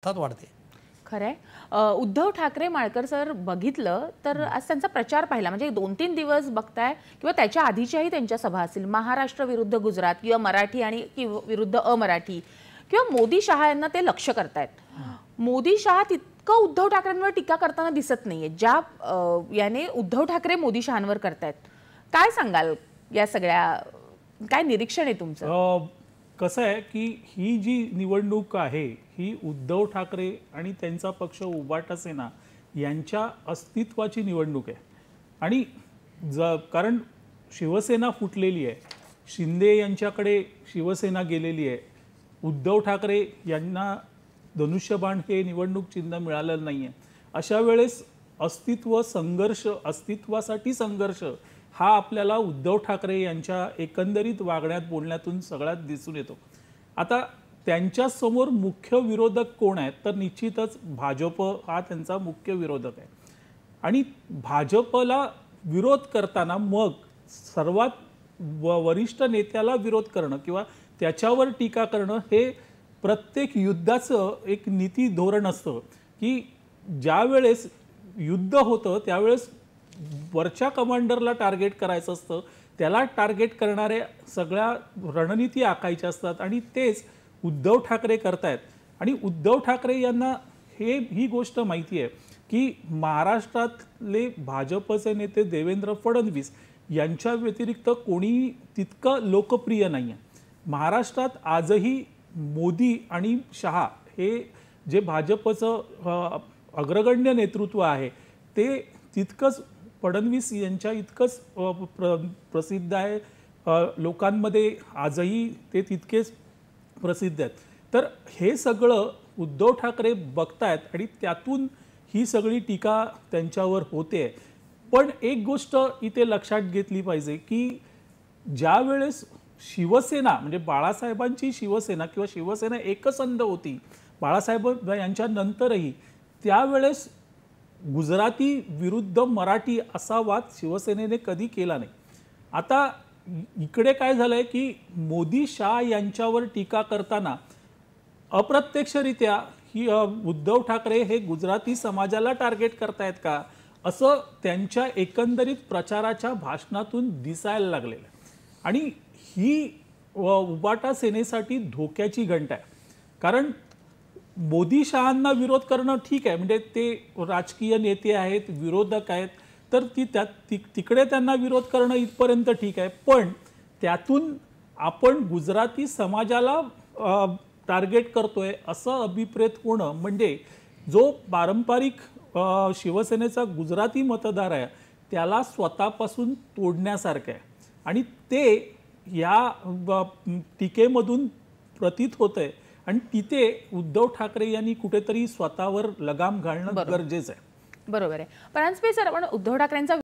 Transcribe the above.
अर्थात वाढते. खरंय. उद्धव ठाकरे माळकर सर बघितलं तर आज त्यांचा प्रचार पाहिला, म्हणजे 2-3 दिवस बघताय किंवा त्याच्या आधीच्याही त्यांच्या सभा असतील, महाराष्ट्र विरुद्ध गुजरात किंवा मराठी आणि विरुद्ध अमराठी किंवा मोदी शहा यांना ते लक्ष करतायत. मोदी शहा तितकं उद्धव ठाकरेंवर टीका करताना दिसत नाहीये ज्या याने उद्धव ठाकरे मोदी शहांवर करतायत. काय सांगाल या सगळ्या, काय निरीक्षण आहे तुमचं? कसं आहे की ही जी निवडणूक आहे ही उद्धव ठाकरे आणि त्यांचा पक्ष उभाटा सेना यांच्या अस्तित्वाची निवडणूक आहे. आणि कारण शिवसेना फुटलेली आहे, शिंदे यांच्याकडे शिवसेना गेलेली आहे, उद्धव ठाकरे यांना धनुष्यबाण हे निवडणूक चिन्ह मिळालेलं नाही आहे. अशा वेळेस अस्तित्वासाठी संघर्ष हा आपल्याला उद्धव ठाकरे यांच्या एकंदरीत वागण्यात बोलण्यातून सगळ्यात दिसून येतो. आता त्यांच्या समोर मुख्य विरोधक कोण आहेत तर निश्चितच भाजप हा त्यांचा मुख्य विरोधक आहे. आणि भाजपला विरोध करताना मग सर्वात वरिष्ठ नेत्याला विरोध करणं किंवा त्याच्यावर टीका करणं हे प्रत्येक युद्धाचं एक नीती धोरण असतं की ज्या वेळेस युद्ध होतं त्यावेळेस वरच्या कमांडरला टार्गेट करायचं असतं, त्याला टार्गेट करणारे सगळ्या रणनीती आखायच्या असतात आणि तेच उद्धव ठाकरे करतायत. आणि उद्धव ठाकरे यांना ही गोष्ट माहिती आहे की महाराष्ट्रातले भाजपचे नेते देवेंद्र फडणवीस यांच्या व्यतिरिक्त कोणी तितकं लोकप्रिय नाही आहे. महाराष्ट्रात आजही मोदी आणि शहा हे जे भाजपचं अग्रगण्य नेतृत्व आहे ते तितकंच फडणवीस यांच्या इतकंच प्रसिद्ध आहे. लोकांमध्ये आजही ते तितकेच प्रसिद्ध आहेत. तर हे सगळं उद्धव ठाकरे बघतायत आणि त्यातून ही सगळी टीका त्यांच्यावर होते. पण एक गोष्ट इथे लक्षात घेतली पाहिजे की ज्या वेळेस शिवसेना म्हणजे बाळासाहेबांची शिवसेना किंवा शिवसेना एकसंध होती बाळासाहेब यांच्या नंतरही, त्यावेळेस गुजराती विरुद्ध मराठी असा वाद शिवसेनेने कधी केला नाही. आता इकडे काय झालंय की मोदी शहा यांच्यावर टीका करताना अप्रत्यक्षरित्या ही उद्धव ठाकरे हे गुजराती समाजाला टार्गेट करतायत का असं त्यांच्या एकंदरीत प्रचाराच्या भाषणातून दिसायला लागलेलं आहे. आणि ही उबाटा सेनेसाठी धोक्याची घंटा आहे. कारण मोदी शहांना विरोध करणं ठीक आहे, म्हणजे ते राजकीय नेते आहेत, विरोधक आहेत, तर तिकडे त्यांना विरोध करणं इथपर्यंत ठीक आहे. पण त्यातून आपण गुजराती समाजाला टार्गेट करतोय असं अभिप्रेत होणं म्हणजे जो पारंपरिक शिवसेनेचा गुजराती मतदार आहे त्याला स्वतःपासून तोडण्यासारखं आहे. आणि ते या टीकेमधून प्रतीत होतंय. आणि तिथे उद्धव ठाकरे यांनी कुठेतरी स्वतःवर लगाम घालणं गरजेचं आहे. बरोबर आहे. परांजपे सर, आपण उद्धव ठाकरेंचा